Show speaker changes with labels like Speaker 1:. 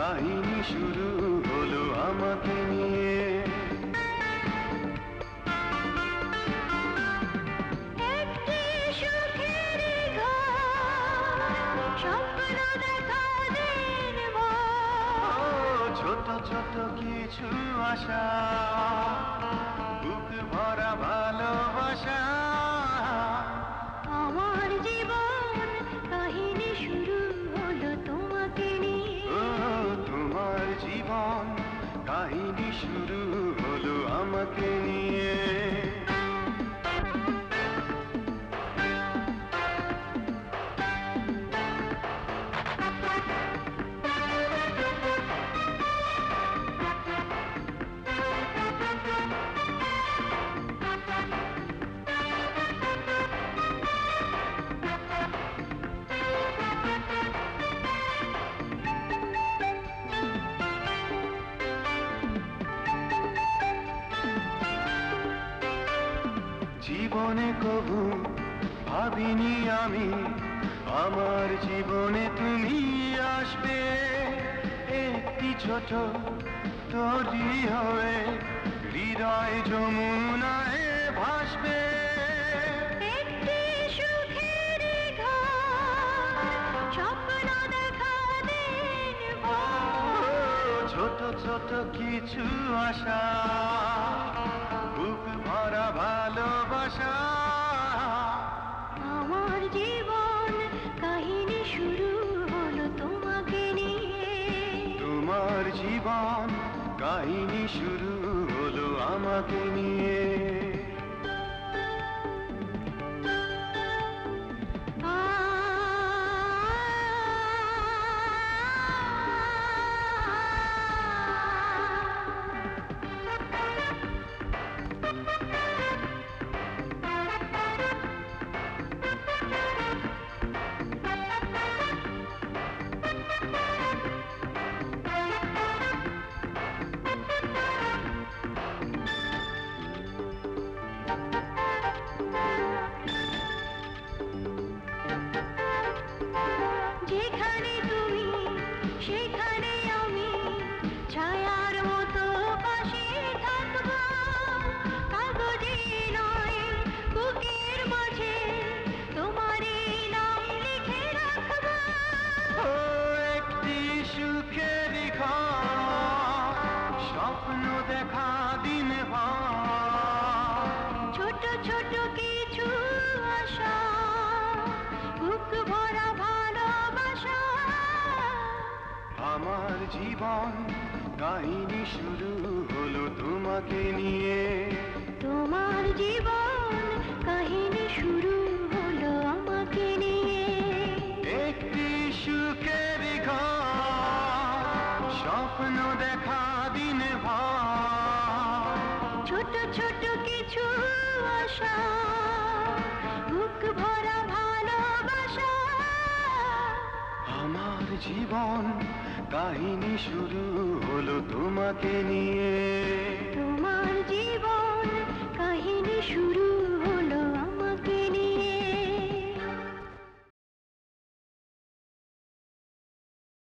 Speaker 1: কাহিনী শুরু হলো আমাকে নিয়ে।
Speaker 2: একটি সুখের ঘর, স্বপ্ন দেখা দিন ভর।
Speaker 1: ছোট ছোট কিছু আশা, বুক ভরা ভালোবাসা।
Speaker 2: আমার জীবন কাহিনী শুরু হলো তোমাকে নিয়ে।
Speaker 1: তোমার জীবন কাহিনী শুরু হলো আমাকে নিয়ে। জীবনে কবু ভাবিনি আমি আমার জীবনে তুমি আসবে। একটি ছোট তরি হয়ে হৃদয় যমুনায় ভাসবে।
Speaker 2: একটি সুখের ঘর, স্বপ্ন দেখা দিন ভর।
Speaker 1: ছোট ছোট কিছু আশা, বুক ভরা ভালোবাসা।
Speaker 2: আমার জীবন কাহিনী শুরু হলো তোমাকে নিয়ে।
Speaker 1: তোমার জীবন কাহিনী শুরু হলো আমাকে নিয়ে।
Speaker 2: যেখানে তুমি সেখানে আমি, ছায়ার মতো পাশে থাকবো। কাগজে নয় বুকের মাঝে তোমারই নাম লিখে রাখবো।
Speaker 1: ও একটি সুখের ঘর, স্বপ্ন দেখা দিন ভর।
Speaker 2: ছোট ছোট কিছু আশা, বুক ভরা ভালোবাসা।
Speaker 1: আমার জীবন কাহিনী শুরু হলো তোমাকে নিয়ে।
Speaker 2: তোমার জীবন কাহিনী শুরু হলো আমাকে নিয়ে।
Speaker 1: একটি সুখের ঘর, স্বপ্ন দেখা দিন ভর।
Speaker 2: ছোট ছোট কিছু আশা, বুক ভরা ভালোবাসা।
Speaker 1: আমার জীবন কাহিনী শুরু হলো তোমাকে নিয়ে।
Speaker 2: তোমার জীবন কাহিনী শুরু